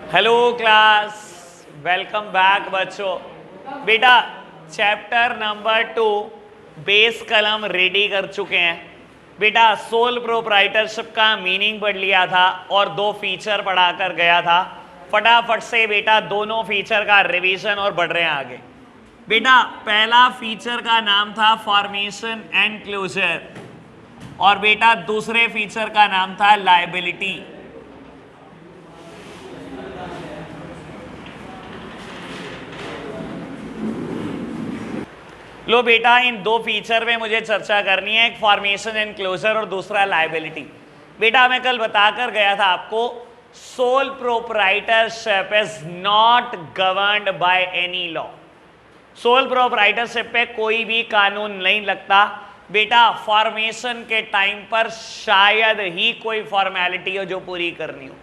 Hello class, welcome back बच्चों। बेटा chapter number 2 base कलम रेडी कर चुके हैं। बेटा सोल प्रोप्राइटरशिप का मीनिंग पढ़ लिया था और 2 फीचर पढ़ा कर गया था। फटाफट से बेटा दोनों फीचर का रिवीजन और बढ़ रहे हैं आगे। बेटा पहला फीचर का नाम था फॉर्मेशन एंड क्लोजर और बेटा दूसरे फीचर का नाम था लायबिलिटी। लो बेटा इन 2 फीचर में मुझे चर्चा करनी है, एक फॉर्मेशन एंड क्लोजर और दूसरा लायबिलिटी। बेटा मैं कल बताकर गया था आपको, sole proprietorship is not governed by any law. Sole proprietorship पे कोई भी कानून नहीं लगता। बेटा फॉर्मेशन के टाइम पर शायद ही कोई फॉर्मेलिटी हो जो पूरी करनी हो।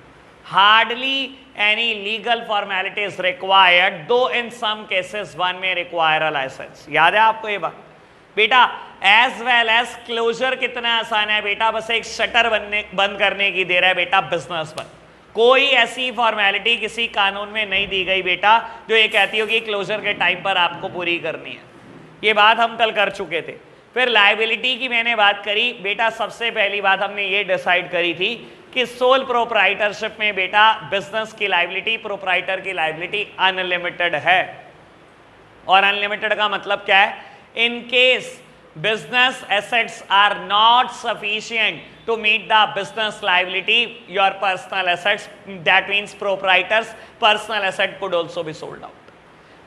Hardly any legal formality is required, though in some cases one may require a license. याद है आपको ये बात? बेटा as well as closure कितना आसान है बेटा, बस एक शटर बंद करने की दे रहा है बेटा बिजनेस पर। कोई ऐसी फॉर्मेलिटी किसी कानून में नहीं दी गई बेटा जो ये कहती हो कि क्लोजर के टाइम पर आपको पूरी करनी है। ये बात हम कल कर चुके थे। फिर लायबिलिटी की मैंने बात करी। बेटा सबसे पहली बात हमने ये डिसाइड करी थी कि सोल प्रोप्राइटरशिप में बेटा बिजनेस की लायबिलिटी, प्रोप्राइटर की लायबिलिटी अनलिमिटेड है। और अनलिमिटेड का मतलब क्या है? In case business assets are not sufficient to meet the business liability, your personal assets, that means proprietor's personal asset could also be sold out.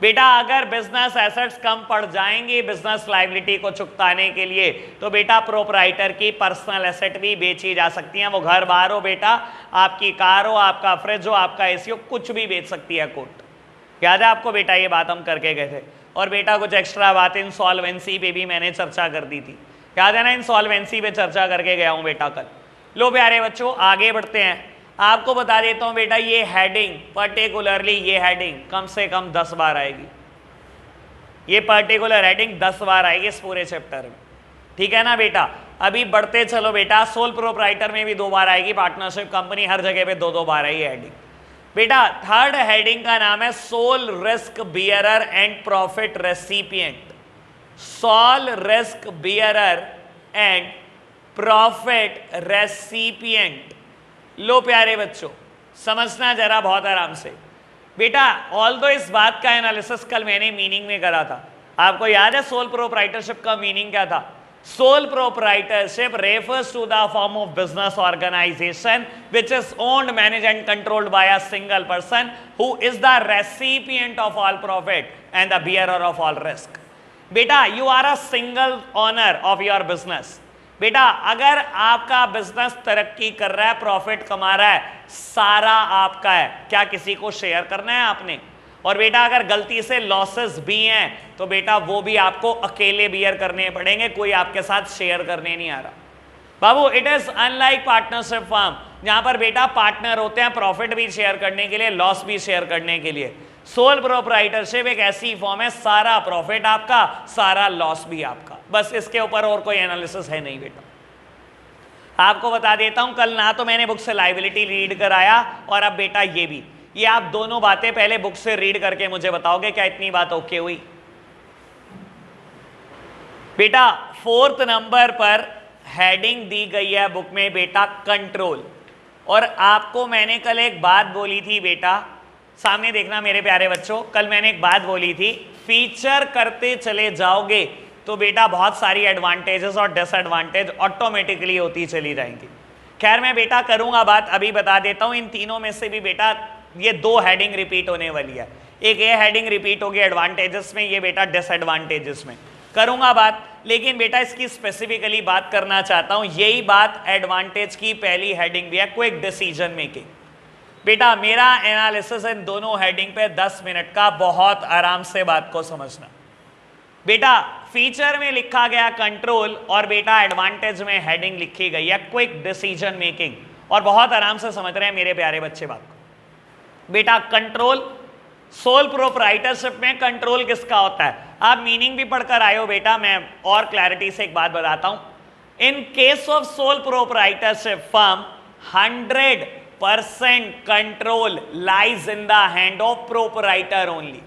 बेटा अगर बिजनेस एसेट्स कम पड़ जाएंगे बिजनेस लायबिलिटी को चुकाने के लिए, तो बेटा प्रोप्राइटर की पर्सनल एसेट भी बेची जा सकती हैं। वो घर बार हो बेटा, आपकी कार हो, आपका फ्रिज हो, आपका एसी हो, कुछ भी बेच सकती है कोर्ट। याद है आपको बेटा ये बात हम करके गए थे। और बेटा कुछ एक्स्ट्रा बात इंसॉल्वेंसी पे भी मैंने चर्चा कर दी थी, याद है ना? इंसॉल्वेंसी पे चर्चा करके गया हूँ बेटा कल। लो प्यारे बच्चों आगे बढ़ते हैं। आपको बता देता हूं बेटा ये हेडिंग, पर्टिकुलरली ये हेडिंग कम से कम 10 बार आएगी। ये पर्टिकुलर हेडिंग 10 बार आएगी इस पूरे चैप्टर में, ठीक है ना बेटा? अभी बढ़ते चलो बेटा। सोल प्रोप्राइटर में भी 2 बार आएगी, पार्टनरशिप कंपनी, हर जगह पे 2-2 बार है ये हेडिंग। बेटा थर्ड हेडिंग का नाम है sole risk bearer and profit recipient. Sole risk bearer and profit recipient. लो प्यारे बच्चों समझना जरा बहुत आराम से। बेटा ऑल्दो इस बात का एनालिसिस कल मैंने मीनिंग में करा था। आपको याद है सोल प्रोप्राइटरशिप का मीनिंग क्या था? Sole proprietorship refers to the form of business organisation which is owned, managed and controlled by a single person who is the recipient of all profit and the bearer of all risk. बेटा you are a single owner of your business. बेटा अगर आपका business तरक्की कर रहा है, profit कमा रहा है, सारा आपका है। क्या किसी को शेयर करना है आपने? और बेटा अगर गलती से लॉसेस भी हैं तो बेटा वो भी आपको अकेले बियर करने पड़ेंगे, कोई आपके साथ शेयर करने नहीं आ रहा। बाबू it is unlike partnership firm, जहां पर बेटा पार्टनर होते हैं प्रॉफिट भी शेयर करने के लिए, लॉस भी शेयर करने के लिए। सोल प्रोप्राइटरशिप एक ऐसी फॉर्म है सारा प्रॉफिट आपका, सारा लॉस भी आपका। बस इसके ऊपर और कोई एनालिसिस है नहीं बेटा। आपको बता देता हूं कल ना तो मैंने बुक से लायबिलिटी रीड कराया और अब बेटा ये भी, ये आप दोनों बातें पहले बुक से रीड करके मुझे बताओगे क्या इतनी बात ओके हुई? बेटा 4th नंबर पर हेडिंग दी गई है बुक में बेटा कंट्रोल। और आपको मैंने कल एक बात बोली थी बेटा, सामने देखना मेरे प्यारे बच्चों, कल मैंने एक बात बोली थी, फीचर करते चले जाओगे तो बेटा बहुत सारी एडवांटेजेस और डिसएडवांटेज ऑटोमेटिकली होती चली जाएंगी। खैर मैं बेटा करूंगा बात, अभी बता देता हूं इन तीनों में से भी बेटा ये 2 हेडिंग रिपीट होने वाली है। एक ये हेडिंग रिपीट होगी एडवांटेजेस में, ये बेटा डिसएडवांटेजेस में करूंगा बात। लेकिन बेटा इसकी स्पेसिफिकली बात करना चाहता हूं, यही बात एडवांटेज की पहली हेडिंग भी है, क्विक डिसीजन मेकिंग। बेटा मेरा एनालिसिस इन दोनों हेडिंग पे 10 मिनट का, बहुत आराम से बात को समझना। बेटा फीचर में लिखा गया कंट्रोल और बेटा एडवांटेज में हेडिंग लिखी गई है क्विक डिसीजन मेकिंग, और बहुत आराम से समझ रहे हैं मेरे प्यारे बच्चे बात को। बेटा कंट्रोल, सोल प्रोप्राइटरशिप में कंट्रोल किसका होता है? आप मीनिंग भी पढ़कर आए हो बेटा, मैं और क्लैरिटी से एक बात बताता हूं। In case of sole proprietorship firm 100 percent control lies in the hand of proprietor only.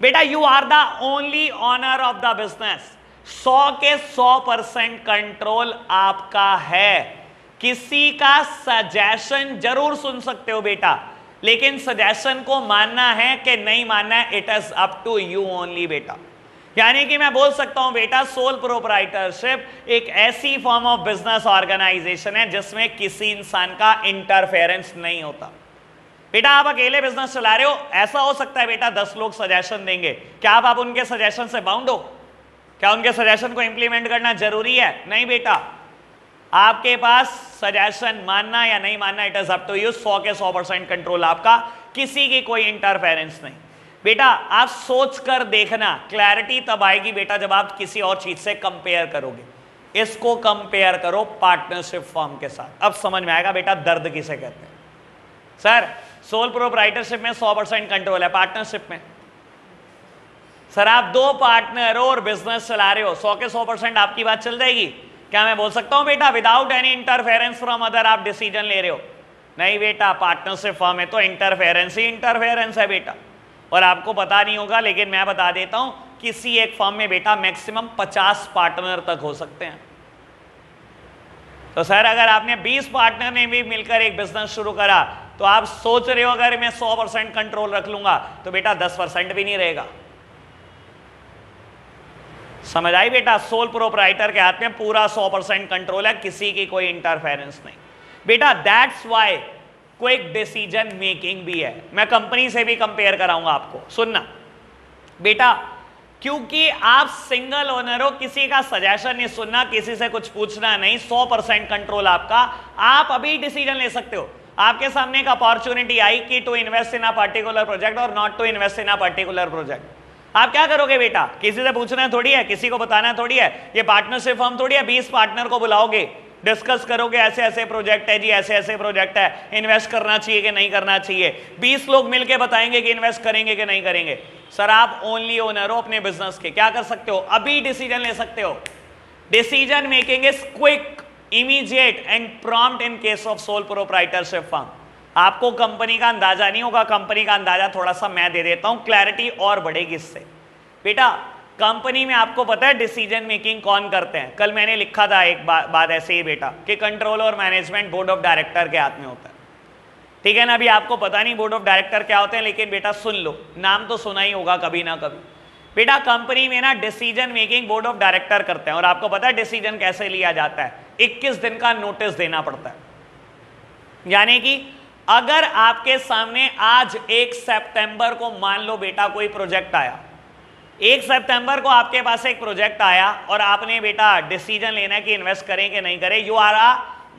बेटा you are the only owner of the business. 100 के 100% कंट्रोल आपका है। किसी का सजेशन जरूर सुन सकते हो बेटा, लेकिन सजेशन को मानना है कि नहीं मानना है, it is up to you only बेटा। यानी कि मैं बोल सकता हूं बेटा, सोल प्रोप्राइटरशिप एक ऐसी फॉर्म ऑफ बिजनेस ऑर्गेनाइजेशन है जिसमें किसी इंसान का इंटरफेरेंस नहीं होता। बेटा आप अकेले बिजनेस चला रहे हो, ऐसा हो सकता है बेटा 10 लोग सजेशन देंगे, क्या आप उनके सजेशन से बाउंड हो? क्या उनके सजेशन को इंप्लीमेंट करना जरूरी है? नहीं बेटा, आपके पास सजेशन मानना या नहीं मानना, it is up to you. 100 के 100% कंट्रोल आपका, किसी की कोई इंटरफेरेंस नहीं। बेटा आप सोच कर देखना, क्लैरिटी तब आएगी बेटा जब आप किसी और चीज से कंपेयर करोगे। इसको कंपेयर करो पार्टनरशिप फॉर्म के साथ, अब समझ में आएगा बेटा दर्द किसे कहते हैं। सर सोल प्रोप्राइटरशिप में 100% कंट्रोल है, पार्टनरशिप में सर आप 2 पार्टनर हो और बिजनेस चला रहे हो, 100 के 100% आपकी बात चल जाएगी? क्या मैं बोल सकता हूं बेटा without any interference from other आप डिसीजन ले रहे हो? नहीं बेटा, पार्टनरशिप फॉर्म में तो इंटरफेरेंस ही इंटरफेरेंस है बेटा। और आपको पता नहीं होगा लेकिन मैं बता देता हूं, किसी एक फॉर्म में बेटा मैक्सिमम 50 पार्टनर तक हो सकते हैं। तो सर अगर आपने 20 पार्टनर ने भी मिलकर एक बिजनेस शुरू करा तो आप सोच रहे हो अगर मैं 100% कंट्रोल रख लूंगा तो बेटा 10% भी नहीं रहेगा। समझ आई बेटा? सोल प्रोप्राइटर के हाथ में पूरा 100% कंट्रोल है, किसी की कोई इंटरफेरेंस नहीं बेटा। That's why quick decision making भी है। मैं कंपनी से भी कंपेयर कराऊंगा आपको, सुनना बेटा, क्योंकि आप सिंगल ओनर हो, किसी का सजेशन नहीं सुनना, किसी से कुछ पूछना नहीं, 100% कंट्रोल आपका। आप अभी डिसीजन ले सकते हो। आपके सामने एक अपॉर्चुनिटी आई कि to invest in a particular project और not to invest in a particular project, आप क्या करोगे बेटा? किसी से पूछना थोड़ी है, किसी को बताना थोड़ी है, ये पार्टनरशिप फॉर्म थोड़ी है। 20 पार्टनर को बुलाओगे, डिस्कस करोगे, ऐसे ऐसे प्रोजेक्ट है जी, ऐसे ऐसे प्रोजेक्ट है, इन्वेस्ट करना चाहिए कि नहीं करना चाहिए। 20 लोग मिलके बताएंगे कि इन्वेस्ट करेंगे कि नहीं करेंगे। सर आप ओनली ओनर हो अपने बिजनेस के, क्या कर सकते हो? अभी डिसीजन ले सकते हो। Decision making is quick, immediate and prompt in case of sole proprietorship form. आपको कंपनी का अंदाजा नहीं होगा, कंपनी का अंदाजा थोड़ा सा मैं दे देता हूं, क्लैरिटी और बढ़ेगी इससे। बेटा कंपनी में आपको पता है डिसीजन मेकिंग कौन करते हैं? कल मैंने लिखा था एक बात ऐसे ही बेटा कि कंट्रोल और मैनेजमेंट बोर्ड ऑफ डायरेक्टर के हाथ में होता है, ठीक है ना? अभी आपको पता नहीं बोर्ड ऑफ डायरेक्टर क्या होते हैं, लेकिन बेटा सुन लो, नाम तो सुना ही होगा कभी ना कभी। बेटा कंपनी में ना decision making board of director करते हैं, और आपको पता है डिसीजन कैसे लिया जाता है? 21 दिन का नोटिस देना पड़ता है। यानी कि अगर आपके सामने आज 1 सितंबर को मान लो बेटा कोई प्रोजेक्ट आया, 1 सितंबर को आपके पास एक प्रोजेक्ट आया और आपने बेटा डिसीजन लेना है कि इन्वेस्ट करें कि नहीं करें। You are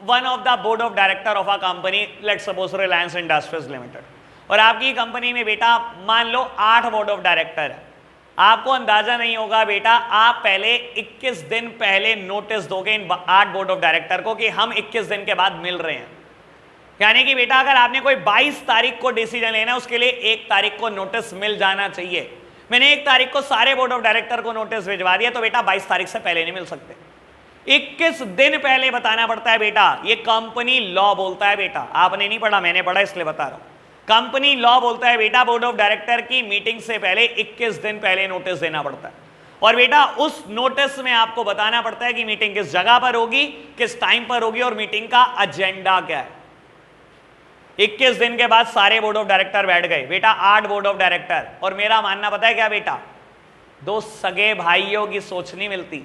one of the board of director of a company, let's suppose Reliance industries limited, और आपकी कंपनी में बेटा मान लो 8 बोर्ड ऑफ डायरेक्टर है। आपको अंदाजा नहीं होगा बेटा, आप पहले 21 दिन पहले नोटिस दोगे इन 8 बोर्ड ऑफ डायरेक्टर को कि हम 21 दिन के बाद मिल रहे हैं। यानी कि बेटा अगर आपने कोई 22 तारीख को डिसीजन लेना है, उसके लिए 1 तारीख को नोटिस मिल जाना चाहिए। मैंने 1 तारीख को सारे बोर्ड ऑफ डायरेक्टर को नोटिस भिजवा दिया, तो बेटा 22 तारीख से पहले नहीं मिल सकते, 21 दिन पहले बताना पड़ता है बेटा। ये कंपनी लॉ बोलता है बेटा, आपने नहीं पढ़ा, मैंने पढ़ा इसलिए बता रहा हूं। कंपनी लॉ बोलता है बेटा बोर्ड ऑफ डायरेक्टर की मीटिंग से पहले 21 दिन पहले नोटिस देना पड़ता है, और बेटा उस नोटिस में आपको बताना पड़ता है कि मीटिंग किस जगह पर होगी, किस टाइम पर होगी और मीटिंग का एजेंडा क्या है। 21 दिन के बाद सारे बोर्ड ऑफ डायरेक्टर बैठ गए बेटा, 8 बोर्ड ऑफ डायरेक्टर, और मेरा मानना पता है क्या बेटा, 2 सगे भाइयों की सोच नहीं मिलती,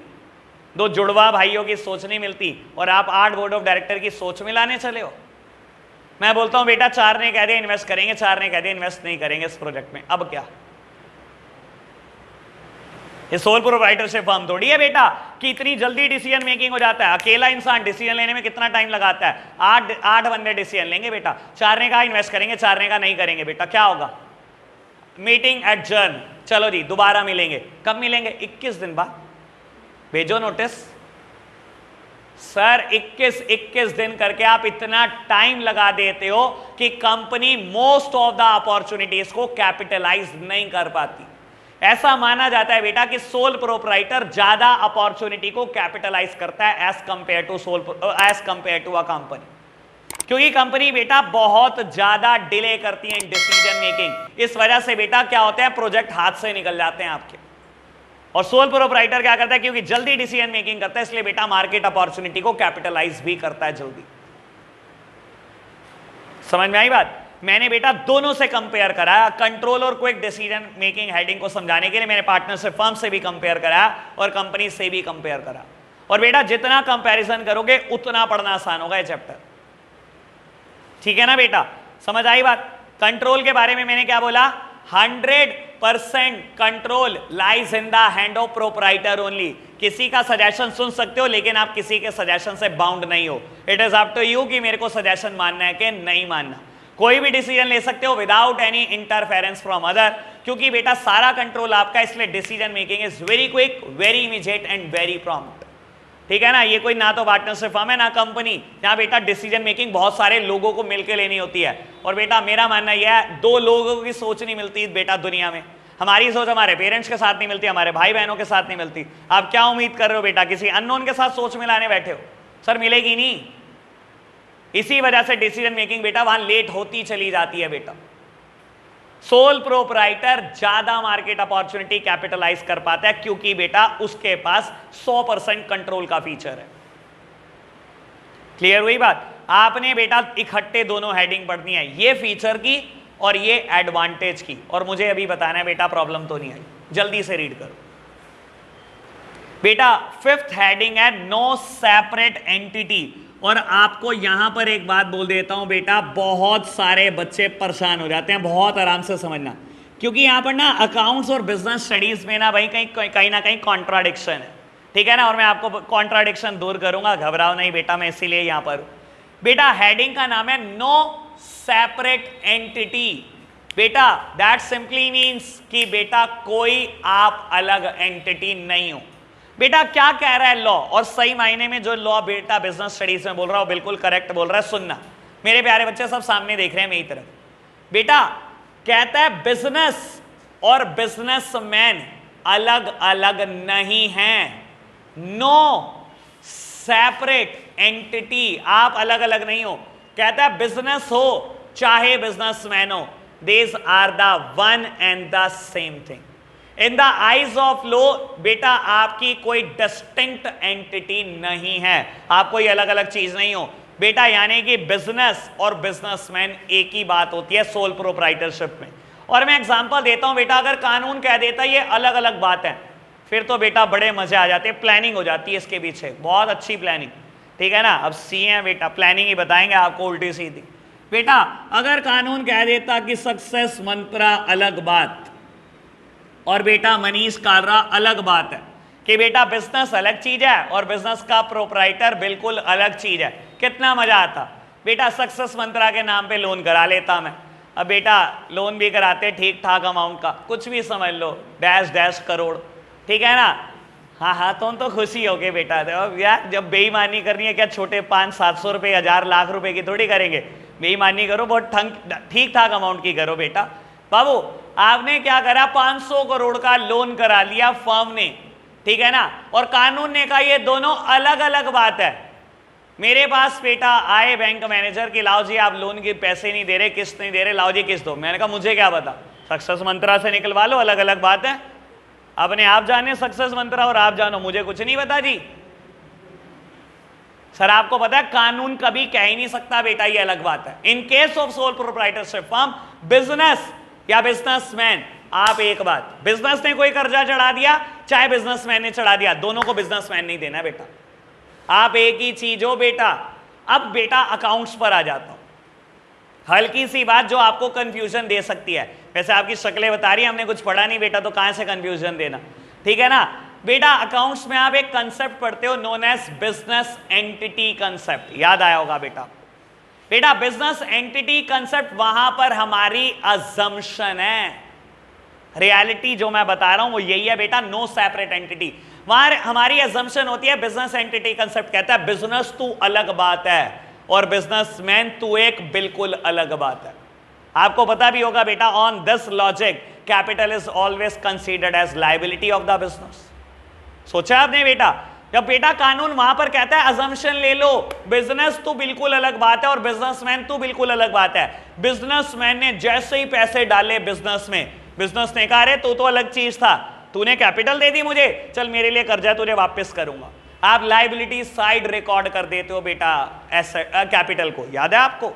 2 जुड़वा भाइयों की सोच नहीं मिलती, और आप 8 बोर्ड ऑफ डायरेक्टर की सोच मिलाने चले हो। मैं बोलता हूं बेटा 4 ने कह दिया इन्वेस्ट करेंगे, 4 ने कह दिया इन्वेस्ट नहीं करेंगे इस प्रोजेक्ट में, अब क्या? ये सोल प्रोप्राइटरशिप फर्म थोड़ी है बेटा कि इतनी जल्दी डिसीजन मेकिंग हो जाता है। अकेला इंसान डिसीजन लेने में कितना टाइम लगाता है? 8 बंदे डिसीजन लेंगे बेटा, 4 ने कहा इन्वेस्ट करेंगे, 4 ने कहा नहीं करेंगे। बेटा क्या होगा? मीटिंग एडजर्न, चलो जी दोबारा मिलेंगे। कब मिलेंगे? 21 दिन बाद, भेजो नोटिस। सर 21 दिन करके आप इतना टाइम लगा देते हो कि company most of the opportunities को कैपिटलाइज नहीं कर पाती। ऐसा माना जाता है बेटा कि सोल प्रोप्राइटर ज्यादा अपॉर्चुनिटी को कैपिटलाइज करता है as compare to a company. क्योंकि कंपनी बेटा बहुत ज्यादा डिले करती है डिसीजन मेकिंग, इस वजह से बेटा क्या होता है, प्रोजेक्ट हाथ से निकल जाते हैं आपके। और सोल प्रोप्राइटर क्या करता है, क्योंकि जल्दी डिसीजन मेकिंग करता है, इसलिए बेटा मार्केट अपॉर्चुनिटी को कैपिटलाइज भी करता है जल्दी। समझ में आई बात? मैंने बेटा दोनों से कंपेयर कराया, कंट्रोल और क्विक डिसीजन मेकिंग हेडिंग को समझाने के लिए मैंने पार्टनरशिप फर्म से भी कंपेयर कराया और कंपनी से भी कंपेयर करा। और बेटा जितना कंपैरिजन करोगे उतना पढ़ना आसान होगा ये चैप्टर, ठीक है ना बेटा? समझ आई बात? कंट्रोल के बारे में मैंने क्या बोला, 100% control lies in the hand of proprietor only. किसी का सजेशन सुन सकते हो लेकिन आप किसी के सजेशन से बाउंड नहीं हो। It is up to you कि मेरे को सजेशन मानना है कि नहीं मानना। कोई भी डिसीजन ले सकते हो without any interference from other, क्योंकि बेटा सारा कंट्रोल आपका, इसलिए decision making is very quick, very immediate and very prompt, ठीक है ना? ये कोई ना तो पार्टनरशिप फर्म है ना कंपनी, जहां बेटा डिसीजन मेकिंग बहुत सारे लोगों को मिलकर लेनी होती है। और बेटा मेरा मानना यह है, दो लोगों की सोच नहीं मिलती बेटा दुनिया में। हमारी सोच हमारे पेरेंट्स के साथ नहीं मिलती, हमारे भाई बहनों के साथ नहीं मिलती। आप क्या उम्मीद कर रहे हो बेटा किसी अननोन के साथ सोच मिलाने बैठे हो? सर मिलेगी नहीं। इसी वजह से डिसीजन मेकिंग बेटा वहां लेट होती चली जाती है बेटा। सोल प्रोप्राइटर ज्यादा मार्केट अपॉर्चुनिटी कैपिटलाइज कर पाता है, क्योंकि बेटा उसके पास 100% कंट्रोल का फीचर है। क्लियर हुई बात? आपने बेटा इकट्ठे दोनों हेडिंग पढ़नी है, ये फीचर की और ये एडवांटेज की, और मुझे अभी बताना है बेटा प्रॉब्लम तो नहीं आई। जल्दी से रीड करो बेटा। 5th हेडिंग है नो सेपरेट एंटिटी। और आपको यहां पर एक बात बोल देता हूं बेटा, बहुत सारे बच्चे परेशान हो जाते हैं, बहुत आराम से समझना, क्योंकि यहां पर ना अकाउंट्स और बिजनेस स्टडीज में ना भाई कहीं ना कहीं कॉन्ट्राडिक्शन है, ठीक है ना? और मैं आपको कॉन्ट्राडिक्शन दूर करूंगा, घबराओ नहीं बेटा, मैं इसीलिए यहां पर बेटा हेडिंग का नाम है नो सेपरेट एंटिटी। बेटा दैट सिंपली मीन्स कि बेटा कोई आप अलग एंटिटी नहीं हो। बेटा क्या कह रहा है लॉ, और सही मायने में जो लॉ बेटा बिजनेस स्टडीज में बोल रहा हूं बिल्कुल करेक्ट बोल रहा है। सुनना मेरे प्यारे बच्चे, सब सामने देख रहे हैं मेरी तरफ। बेटा कहता है बिजनेस और बिजनेसमैन अलग अलग नहीं हैं। नो सेपरेट एंटिटी, आप अलग अलग नहीं हो। कहता है बिजनेस हो चाहे बिजनेसमैन हो, these are the one and the same thing. In the eyes of law बेटा आपकी कोई डिस्टिंक्ट एंटिटी नहीं है, आप कोई अलग अलग चीज नहीं हो बेटा। यानी कि बिजनेस और बिजनेसमैन एक ही बात होती है सोल प्रोप्राइटरशिप में। और मैं एग्जांपल देता हूं बेटा, अगर कानून कह देता ये अलग अलग बात है, फिर तो बेटा बड़े मजे आ जाते हैं, प्लानिंग हो जाती है इसके पीछे, बहुत अच्छी प्लानिंग, ठीक है ना? अब सीए हैं बेटा, प्लानिंग ही बताएंगे आपको उल्टी सीधी। बेटा अगर कानून कह देता कि सक्सेस मंत्रा अलग बात और बेटा मनीष कालरा अलग बात है, कि बेटा बिजनेस अलग चीज है और बिजनेस का प्रोप्राइटर बिल्कुल अलग चीज है, कितना मजा आता बेटा। सक्सेस मंत्रा के नाम पे लोन करा लेता मैं। अब बेटा लोन भी कराते ठीक ठाक अमाउंट का, कुछ भी समझ लो, डैश डैश करोड़, ठीक है ना? हाँ तुम तो खुशी हो गए बेटा। यार जब बेईमानी करनी है क्या छोटे 500-700 रुपये 1000 लाख रुपए की थोड़ी करेंगे, बेईमानी करो बहुत ठीक ठाक अमाउंट की करो बेटा। बाबू आपने क्या करा, 500 करोड़ का लोन करा लिया फर्म ने, ठीक है ना? और कानून ने कहा ये दोनों अलग अलग बात है। मेरे पास बेटा आए बैंक मैनेजर की, लाओ जी आप लोन के पैसे नहीं दे रहे, किस्त नहीं दे रहे, लाओ जी किस्त दो। मैंने कहा मुझे क्या पता, सक्सेस मंत्रा से निकलवा लो, अलग अलग बात है। अपने आप जाने सक्सेस मंत्रा और आप जानो, मुझे कुछ नहीं पता जी। सर आपको पता है कानून कभी कह ही नहीं सकता बेटा ये अलग बात है। In case of sole proprietorship firm, business या बिजनेसमैन, आप एक बात, बिजनेस ने कोई कर्जा चढ़ा दिया चाहे बिजनेसमैन ने चढ़ा दिया, दोनों को बिजनेसमैन नहीं देना बेटा, आप एक ही चीज हो बेटा। अब बेटा अकाउंट्स पर आ जाता हूं, हल्की सी बात जो आपको कंफ्यूजन दे सकती है। वैसे आपकी शक्लें बता रही है हमने कुछ पढ़ा नहीं बेटा, तो कहां से कंफ्यूजन देना, ठीक है ना? बेटा अकाउंट्स में आप एक कंसेप्ट पढ़ते हो known as business entity concept, याद आया होगा बेटा। बेटा बिजनेस एंटिटी कंसेप्ट वहां पर हमारी अजम्पशन है, रियलिटी जो मैं बता रहा हूं वो यही है बेटा, नो सेपरेट एंटिटी। वहां हमारी अजम्पशन होती है बिजनेस एंटिटी कंसेप्ट कहता है बिजनेस तू अलग बात है और बिजनेसमैन तू एक बिल्कुल अलग बात है। आपको पता भी होगा बेटा, on this logic capital is always considered as liability of the business. सोचा आपने बेटा, जब बेटा कानून वहां पर कहता है अजम्पशन ले लो, बिजनेस तो बिल्कुल अलग बात है और बिजनेसमैन तो बिल्कुल अलग बात है। बिजनेसमैन ने जैसे ही पैसे डाले बिजनेस में, बिजनेस ने कहा रे तू तो अलग चीज था, तूने कैपिटल दे दी मुझे, चल मेरे लिए कर्जा तुझे वापस करूंगा। आप लायबिलिटी साइड रिकॉर्ड कर देते हो बेटा एसेट कैपिटल को, याद है आपको,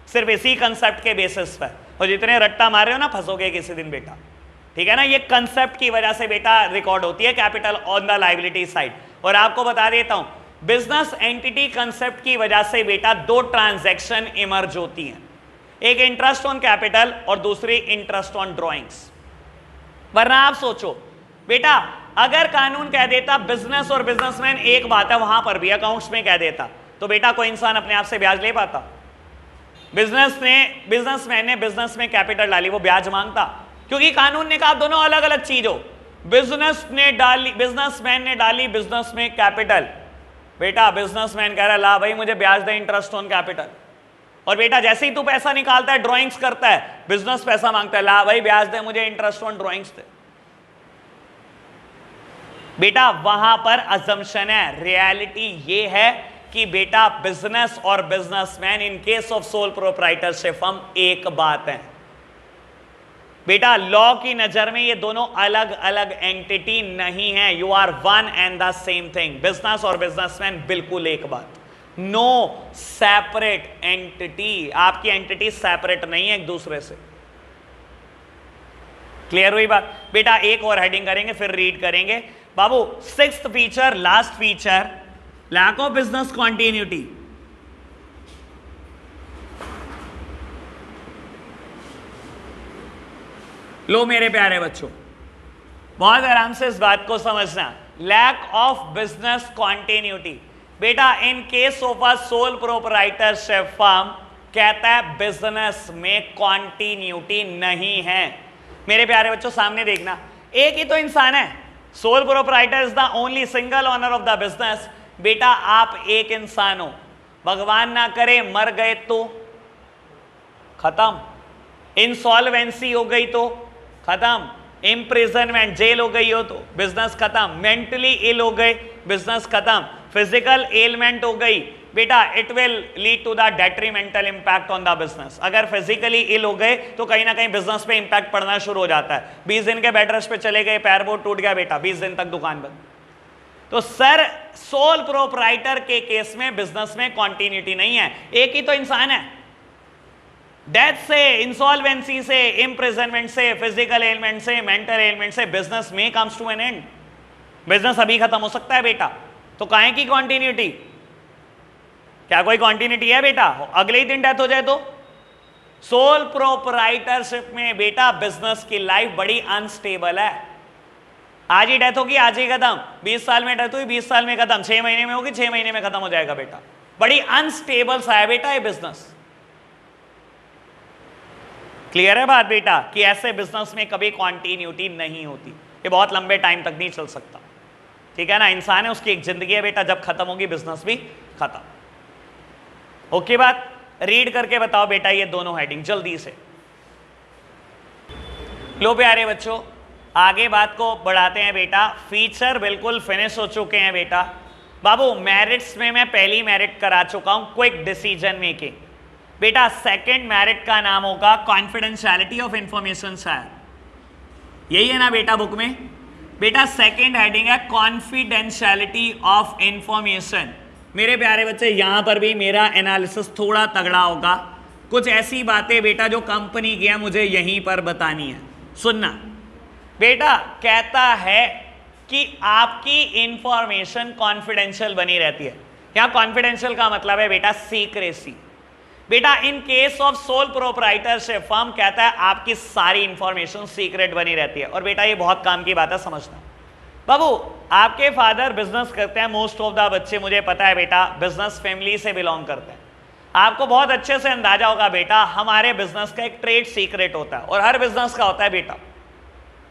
सिर्फ इसी कंसेप्ट के बेसिस पर। और जितने रट्टा मार रहे हो ना फंसोगे किसी दिन बेटा, ठीक है ना। ये कंसेप्ट की वजह से बेटा रिकॉर्ड होती है capital on the liability side. और आपको बता देता हूं, बिजनेस एंटिटी कंसेप्ट की वजह से बेटा दो ट्रांजैक्शन इमर्ज होती हैं, एक इंटरेस्ट ऑन कैपिटल और दूसरी इंटरेस्ट ऑन ड्रॉइंग्स। वरना आप सोचो बेटा, अगर कानून कह देता बिजनेस और बिजनेसमैन एक बात है, वहां पर भी अकाउंट्स में कह देता, तो बेटा कोई इंसान अपने आप से ब्याज ले पाता? बिजनेसमैन ने बिजनेस में कैपिटल डाली, वो ब्याज मांगता? क्योंकि कानून ने कहा दोनों अलग अलग चीज हो। बिजनेसमैन ने डाली बिजनेस में कैपिटल, बेटा बिजनेसमैन कह रहा ला भाई मुझे ब्याज दे इंटरेस्ट ऑन कैपिटल। और बेटा जैसे ही तू पैसा निकालता है, ड्राइंग्स करता है, बिजनेस पैसा मांगता है, ला भाई ब्याज दे मुझे इंटरेस्ट ऑन ड्राइंग्स दे। बेटा वहां पर अजम्पशन है, रियलिटी ये है कि बेटा बिजनेस और businessman in case of sole proprietorship हम एक बात है। बेटा लॉ की नजर में ये दोनों अलग अलग एंटिटी नहीं है, you are one and the same thing. Business और बिजनेसमैन बिल्कुल एक बात, नो सेपरेट एंटिटी, आपकी एंटिटी सेपरेट नहीं है एक दूसरे से। क्लियर हुई बात? बेटा एक और हेडिंग करेंगे फिर रीड करेंगे बाबू। Sixth feature, last feature, lack of business continuity. लो मेरे प्यारे बच्चों, बहुत आराम से इस बात को समझना, लैक ऑफ बिजनेस कॉन्टिन्यूटी। बेटा in case of a sole proprietorship firm कहता है बिजनेस में कॉन्टिन्यूटी नहीं है। मेरे प्यारे बच्चों सामने देखना, एक ही तो इंसान है, sole proprietor is the only single owner of the business. बेटा आप एक इंसान हो, भगवान ना करे मर गए तो खत्म, इंसॉल्वेंसी हो गई तो खत्म, इम्प्रिजनमेंट जेल हो गई हो तो बिजनेस खत्म, मेंटली इल हो गए बिजनेस खत्म, फिजिकल एलमेंट हो गई बेटा it will lead to the detrimental impact on the business. अगर फिजिकली इल हो गए तो कहीं ना कहीं बिजनेस पे इंपैक्ट पड़ना शुरू हो जाता है। 20 दिन के बेड रेस्ट पे चले गए, पैर बोर्ड टूट गया बेटा, 20 दिन तक दुकान बंद। तो सर सोल प्रोप्राइटर के केस में बिजनेस में कॉन्टिन्यूटी नहीं है, एक ही तो इंसान है। डेथ से, इंसॉल्वेंसी से, इम्प्रिजनमेंट से, फिजिकल एलिमेंट से, मेंटल एलिमेंट से बिजनेस में comes to an end. Business अभी खत्म हो सकता है बेटा, तो काहे की कॉन्टिन्यूटी? क्या कोई कॉन्टिन्यूटी है बेटा? अगले ही दिन डेथ हो जाए तो? सोल प्रोप्राइटरशिप में बेटा बिजनेस की लाइफ बड़ी अनस्टेबल है। आज ही डेथ होगी आज ही खत्म, 20 साल में डेथ हुई 20 साल में खत्म, 6 महीने में होगी 6 महीने में खत्म हो जाएगा बेटा। बड़ी अनस्टेबल सा है बेटा ये बिजनेस। क्लियर है बात बेटा कि ऐसे बिजनेस में कभी कॉन्टिन्यूटी नहीं होती, ये बहुत लंबे टाइम तक नहीं चल सकता, ठीक है ना। इंसान है, उसकी एक जिंदगी है बेटा, जब खत्म होगी बिजनेस भी खत्म। ओके बात? रीड करके बताओ बेटा ये दोनों हेडिंग जल्दी से। लो प्यारे बच्चों आगे बात को बढ़ाते हैं बेटा। फीचर बिल्कुल फिनिश हो चुके हैं बेटा। बाबू मेरिट्स में मैं पहली मेरिट करा चुका हूं, क्विक डिसीजन मेकिंग। बेटा सेकंड मेरिट का नाम होगा कॉन्फिडेंशियलिटी ऑफ इंफॉर्मेशन। शायद यही है ना बेटा बुक में? बेटा सेकंड हेडिंग है कॉन्फिडेंशियलिटी ऑफ इंफॉर्मेशन। मेरे प्यारे बच्चे यहां पर भी मेरा एनालिसिस थोड़ा तगड़ा होगा, कुछ ऐसी बातें बेटा जो कंपनी की है मुझे यहीं पर बतानी है। सुनना बेटा, कहता है कि आपकी इंफॉर्मेशन कॉन्फिडेंशियल बनी रहती है। यहां कॉन्फिडेंशियल का मतलब है बेटा सीक्रेसी। बेटा in case of sole proprietorship firm कहता है आपकी सारी इंफॉर्मेशन सीक्रेट बनी रहती है। और बेटा ये बहुत काम की बात है, समझना। बाबू आपके फादर बिजनेस करते हैं, मोस्ट ऑफ द बच्चे मुझे पता है बेटा बिजनेस फैमिली से बिलोंग करते हैं। आपको बहुत अच्छे से अंदाजा होगा बेटा हमारे बिजनेस का एक ट्रेड सीक्रेट होता है, और हर बिजनेस का होता है बेटा।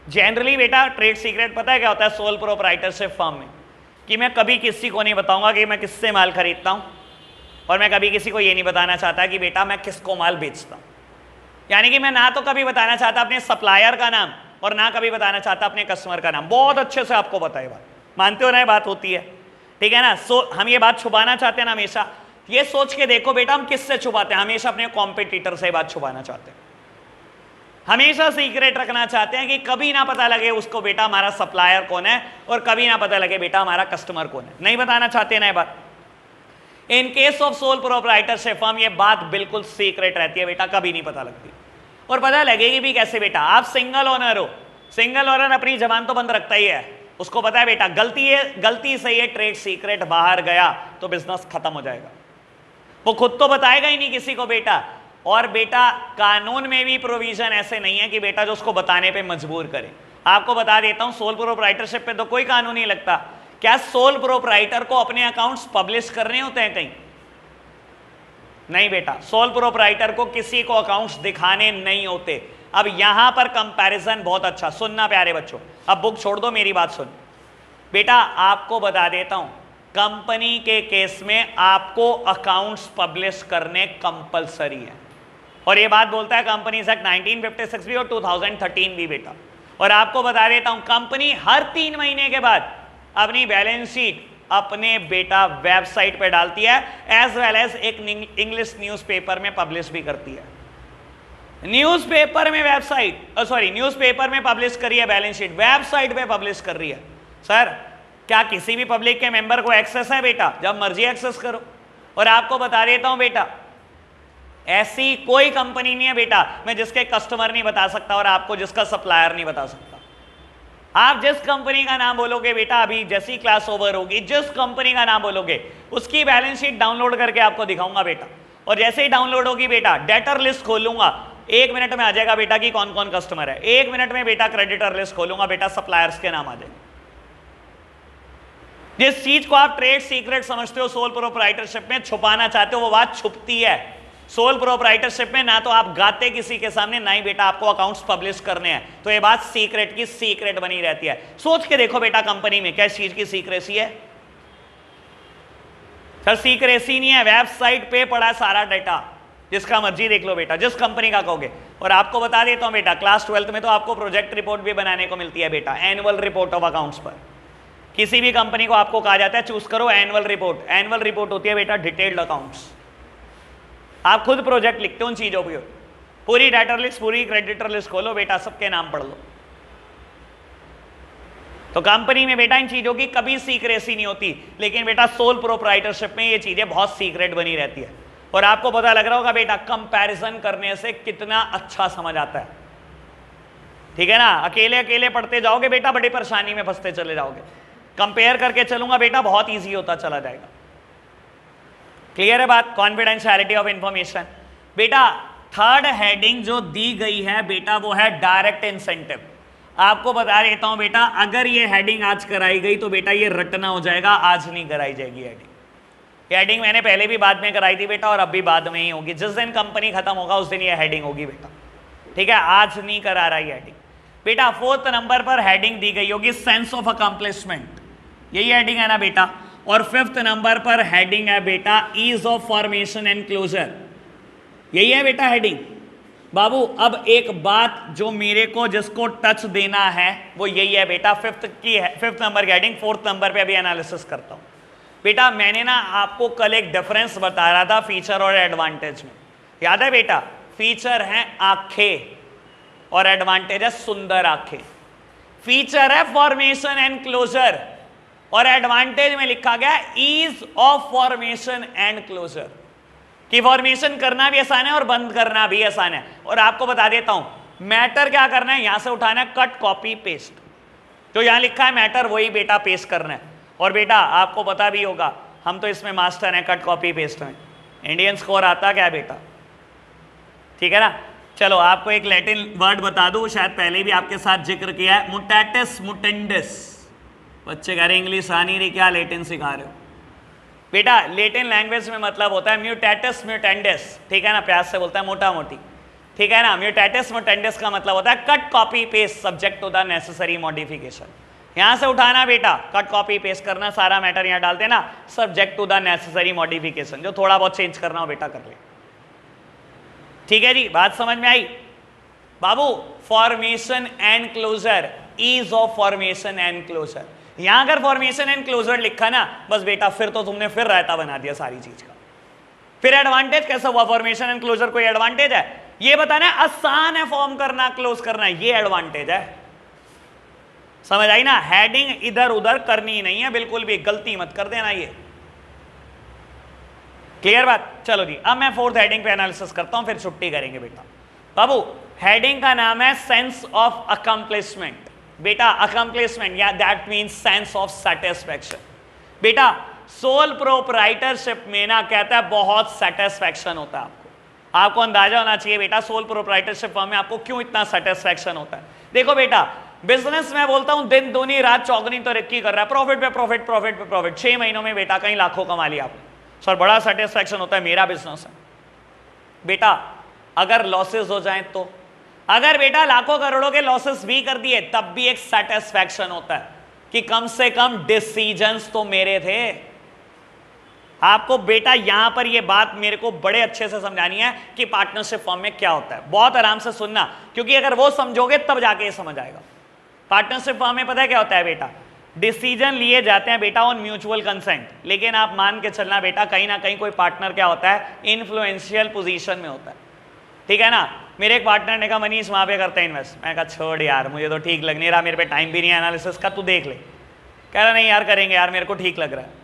जनरली बेटा ट्रेड सीक्रेट पता है क्या होता है सोल प्रोप्राइटरशिप फर्म में? कि मैं कभी किसी को नहीं बताऊंगा कि मैं किससे माल खरीदता हूं, और मैं कभी किसी को ये नहीं बताना चाहता कि बेटा मैं किसको माल बेचता हूं। यानी कि मैं ना तो कभी बताना चाहता अपने सप्लायर का नाम, और ना कभी बताना चाहता अपने कस्टमर का नाम। बहुत अच्छे से आपको बताए बात, मानते हो ना ये बात होती है। ठीक है ना। हम ये बात छुपाना चाहते हैं ना हमेशा, ये सोच के देखो बेटा हम किससे छुपाते हैं, हमेशा अपने कॉम्पिटिटर से बात छुपाना चाहते हैं, हमेशा सीक्रेट रखना चाहते हैं कि कभी ना पता लगे उसको बेटा हमारा सप्लायर कौन है और कभी ना पता लगे बेटा हमारा कस्टमर कौन है, नहीं बताना चाहते ना ये बात। इन case of sole proprietorship firm ये बात बिल्कुल सीक्रेट रहती है बेटा, कभी नहीं पता लगती। और पता लगेगी भी कैसे बेटा, आप सिंगल ओनर हो, सिंगल ओनर अपनी जबान तो बंद रखता ही है, उसको पता है बेटा गलती से ये ट्रेड सीक्रेट बाहर गया तो बिजनेस खत्म हो जाएगा, वो खुद तो बताएगा ही नहीं किसी को बेटा। और बेटा कानून में भी प्रोविजन ऐसे नहीं है कि बेटा जो उसको बताने पे मजबूर करे। आपको बता देता हूं सोल प्रोप्राइटरशिप पे तो कोई कानून नहीं लगता। क्या सोल प्रोप्राइटर को अपने अकाउंट्स पब्लिश करने होते हैं कहीं? नहीं बेटा, सोल प्रोप्राइटर को किसी को अकाउंट्स दिखाने नहीं होते। अब यहां पर कंपैरिजन बहुत अच्छा, सुनना प्यारे बच्चों, अब बुक छोड़ दो, मेरी बात सुन बेटा। आपको बता देता हूं कंपनी के केस में आपको अकाउंट्स पब्लिश करने कंपलसरी है, और ये बात बोलता है कंपनीज एक्ट 1956 भी और 2013 भी बेटा। और आपको बता देता हूं कंपनी हर 3 महीने के बाद अपनी बैलेंस शीट अपने बेटा वेबसाइट पे डालती है, एज वेल एज एक इंग्लिश न्यूज़पेपर में पब्लिश भी करती है। न्यूज़पेपर में न्यूज़पेपर में पब्लिश करी है बैलेंस शीट, वेबसाइट पे पब्लिश कर रही है। सर क्या किसी भी पब्लिक के मेंबर को एक्सेस है बेटा? जब मर्जी एक्सेस करो। और आपको बता देता हूं बेटा ऐसी कोई कंपनी नहीं है बेटा मैं जिसके कस्टमर नहीं बता सकता और आपको जिसका सप्लायर नहीं बता सकता। आप जिस कंपनी का नाम बोलोगे बेटा, अभी जैसी क्लास ओवर होगी जिस कंपनी का नाम बोलोगे उसकी बैलेंस शीट डाउनलोड करके आपको दिखाऊंगा बेटा। और जैसे ही डाउनलोड होगी बेटा डेटर लिस्ट खोलूंगा, 1 मिनट में आ जाएगा बेटा कि कौन कौन कस्टमर है। 1 मिनट में बेटा क्रेडिटर लिस्ट खोलूंगा बेटा, सप्लायर्स के नाम आ जाएंगे। जिस चीज को आप ट्रेड सीक्रेट समझते हो सोल प्रोप्राइटरशिप में छुपाना चाहते हो वो बात छुपती है। सोल प्रोप्राइटरशिप में ना तो आप गाते किसी के सामने, ना ही बेटा आपको अकाउंट्स पब्लिश करने हैं, तो ये बात सीक्रेट की सीक्रेट बनी रहती है। सोच के देखो बेटा कंपनी में क्या चीज की सीक्रेसी है? सर सीक्रेसी नहीं है, वेबसाइट पे पड़ा सारा डाटा, जिसका मर्जी देख लो बेटा, जिस कंपनी का कहोगे। और आपको बता देता हूं बेटा क्लास 12th में तो आपको प्रोजेक्ट रिपोर्ट भी बनाने को मिलती है बेटा, एनुअल रिपोर्ट ऑफ अकाउंट्स पर। किसी भी कंपनी को आपको कहा जाता है चूज करो एनुअल रिपोर्ट। एनुअल रिपोर्ट होती है बेटा डिटेल्ड अकाउंट्स, आप खुद प्रोजेक्ट लिखते हो उन चीजों की, पूरी डेटर लिस्ट पूरी क्रेडिटर लिस्ट खोलो बेटा, सबके नाम पढ़ लो। तो कंपनी में बेटा इन चीजों की कभी सीक्रेसी नहीं होती, लेकिन बेटा सोल प्रोप्राइटरशिप में ये चीजें बहुत सीक्रेट बनी रहती है। और आपको पता लग रहा होगा बेटा कंपैरिजन करने से कितना अच्छा समझ आता है, ठीक है ना। अकेले अकेले पढ़ते जाओगे बेटा बड़ी परेशानी में फंसते चले जाओगे, कंपेयर करके चलूंगा बेटा बहुत ईजी होता चला जाएगा। क्लियर है बात? कॉन्फिडेंशियलिटी ऑफ इंफॉर्मेशन बेटा। थर्ड हेडिंग जो दी गई है बेटा वो है डायरेक्ट इंसेंटिव। आपको बता देता हूं बेटा अगर ये हेडिंग आज कराई गई तो बेटा ये रटना हो जाएगा, आज नहीं कराई जाएगी हेडिंग। हेडिंग मैंने पहले भी बाद में कराई थी बेटा और अब भी बाद में ही होगी, जिस दिन कंपनी खत्म होगा उस दिन ये हेडिंग होगी बेटा, ठीक है। आज नहीं करा रहा है हेडिंग बेटा। 4th नंबर पर हेडिंग दी गई होगी सेंस ऑफ अकम्प्लिशमेंट, यही हेडिंग है ना बेटा। और 5th नंबर पर हेडिंग है बेटा ease of formation and closure, यही है बेटा हेडिंग। बाबू अब एक बात जो मेरे को जिसको टच देना है वो यही है बेटा, 5th नंबर की हेडिंग। 4th नंबर पे अभी एनालिसिस करता हूं बेटा। मैंने ना आपको कल एक डिफरेंस बता रहा था फीचर और एडवांटेज में, याद है बेटा? फीचर है आंखें और एडवांटेज है सुंदर आंखें। फीचर है फॉर्मेशन एंड क्लोजर और एडवांटेज में लिखा गया ease of formation and closure, कि फॉर्मेशन करना भी आसान है और बंद करना भी आसान है। और आपको बता देता हूं मैटर क्या करना है, यहां से उठाना है कट कॉपी पेस्ट, जो यहां लिखा है मैटर वही बेटा पेस्ट करना है। और बेटा आपको पता भी होगा हम तो इसमें मास्टर हैं कट कॉपी पेस्ट में, इंडियन स्कोर आता क्या है बेटा, ठीक है ना। चलो आपको एक लैटिन वर्ड बता दूं, शायद पहले भी आपके साथ जिक्र किया है, मुटेटिस मुटेंडिस। बच्चे कह रहे इंग्लिश आ नहीं रही क्या, लैटिन सिखा रहे हो बेटा। लैटिन लैंग्वेज में मतलब होता है म्यूटेटिस म्यूटेंडिस, ठीक है ना, प्यार से बोलता है मोटा मोटी, ठीक है ना। म्यूटेटिस म्यूटेंडिस का मतलब होता है cut copy paste subject to the necessary modification. यहां से उठाना बेटा, कट कॉपी पेस्ट करना, सारा मैटर यहां डाल देना, subject to the necessary modification, जो थोड़ा बहुत चेंज करना हो बेटा कर ले, ठीक है जी। बात समझ में आई बाबू? Formation and closure, ease of formation and closure, यहां अगर फॉर्मेशन एंड क्लोजर लिखा ना, बस बेटा फिर तो तुमने फिर रायता बना दिया सारी चीज का। फिर एडवांटेज कैसा हुआ? फॉर्मेशन एंड क्लोजर कोई एडवांटेज है? ये बताना है आसान है फॉर्म करना, क्लोज करना, ये एडवांटेज है। समझ आई ना? हेडिंग इधर उधर करनी नहीं है बिल्कुल भी, गलती मत कर देना। ये क्लियर बात? चलो जी, अब मैं फोर्थ हेडिंग पे एनालिसिस करता हूं, फिर छुट्टी करेंगे बेटा। बाबू हेडिंग का नाम है सेंस ऑफ अकम्प्लिशमेंट। बेटा अकम्प्लिशमेंट या that means sense of satisfaction. बेटा सोल प्रोप्राइटरशिप में ना कहता है बहुत सेटिस्फैक्शन होता है आपको। आपको अंदाजा होना चाहिए बेटा सोल प्रोप्राइटरशिप फर्म में आपको क्यों इतना सेटिस्फैक्शन होता है। देखो बेटा बिजनेस में बोलता हूं दिन दूनी रात चौगनी तरक्की कर रहा है, प्रॉफिट पे प्रॉफिट, प्रॉफिट पे प्रॉफिट। 6 महीनों में बेटा कई लाखों कमा लिया आपने, सर बड़ा सेटिस्फैक्शन होता है, मेरा बिजनेस है। बेटा अगर लॉसेस हो जाएं तो, अगर बेटा लाखों करोड़ों के लॉसेस भी कर दिए तब भी एक सेटिस्फैक्शन होता है कि कम से कम डिसीजंस तो मेरे थे। आपको बेटा यहां पर यह बात मेरे को बड़े अच्छे से समझानी है कि पार्टनरशिप फॉर्म में क्या होता है। बहुत आराम से सुनना, क्योंकि अगर वो समझोगे तब जाके ये समझ आएगा। पार्टनरशिप फॉर्म में पता है क्या होता है बेटा? डिसीजन लिए जाते हैं बेटा ऑन म्यूचुअल कंसेंट, लेकिन आप मान के चलना बेटा कहीं ना कहीं कोई पार्टनर क्या होता है? इन्फ्लुएंशियल पोजीशन में होता है, ठीक है ना? मेरे एक पार्टनर ने कहा मनीष वहां पे करते हैं इन्वेस्ट। मैंने कहा छोड़ यार मुझे तो ठीक लग नहीं रहा, मेरे पे टाइम भी नहीं है एनालिसिस का, तू देख ले। कह रहा नहीं यार करेंगे यार, मेरे को ठीक लग रहा है।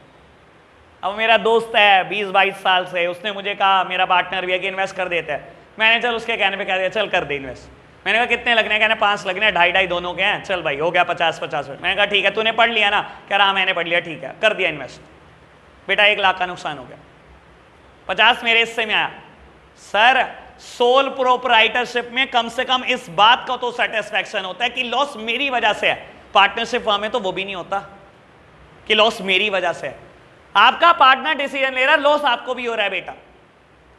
अब मेरा दोस्त है 20-22 साल से, उसने मुझे कहा मेरा पार्टनर भी है कि इन्वेस्ट कर देता है। मैंने चल उसके कहने पे कह दिया चल कर दे इन्वेस्ट। मैंने कहा कितने लगने? कहने 5 लगने, 2.5 दोनों के हैं। चल भाई हो गया 50-50। मैंने कहा ठीक है, तूने पढ़ लिया ना? कह रहा मैंने पढ़ लिया, ठीक है कर दिया इन्वेस्ट। बेटा 1 लाख का नुकसान हो गया, 50 मेरे हिस्से में आया। सर सोल प्रोप्राइटरशिप में कम से कम इस बात का तो सेटिस्फैक्शन होता है कि लॉस मेरी वजह से है। पार्टनरशिप फर्म में तो वो भी नहीं होता कि लॉस मेरी वजह से है। आपका पार्टनर डिसीजन ले रहा है, लॉस आपको भी हो रहा है बेटा।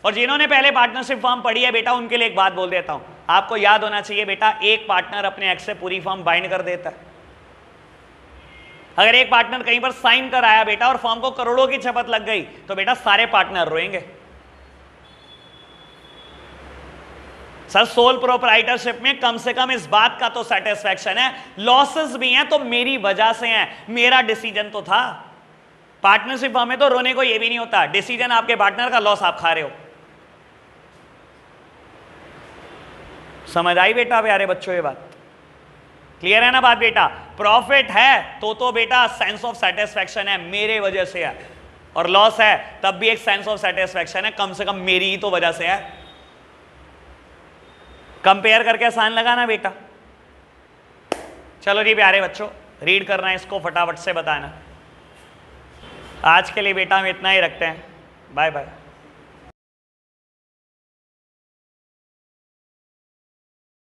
और जिन्होंने पहले पार्टनरशिप फर्म पढ़ी है बेटा उनके लिए एक बात बोल देता हूं, आपको याद होना चाहिए बेटा एक पार्टनर अपने एक्स से पूरी फर्म बाइंड कर देता है। अगर एक पार्टनर कहीं पर साइन कर आया बेटा और फर्म को करोड़ों की शपथ लग गई तो बेटा सारे पार्टनर रोएंगे। सर सोल प्रोप्राइटरशिप में कम से कम इस बात का तो सेटिस्फैक्शन है, लॉसेस भी हैं तो मेरी वजह से हैं, मेरा डिसीजन तो था। पार्टनरशिप फर्म में तो रोने को ये भी नहीं होता, डिसीजन आपके पार्टनर का, लॉस आप खा रहे हो। समझ आई बेटा प्यारे बच्चों ये बात? क्लियर है ना बात बेटा? प्रॉफिट है तो बेटा सेंस ऑफ सेटिस्फैक्शन है, मेरे वजह से है, और लॉस है तब भी एक सेंस ऑफ सेटिस्फैक्शन है, कम से कम मेरी ही तो वजह से है। कंपेयर करके आसान लगा ना बेटा? चलो जी प्यारे बच्चों रीड करना है इसको, फटाफट से बताना। आज के लिए बेटा हम इतना ही रखते हैं, बाय बाय।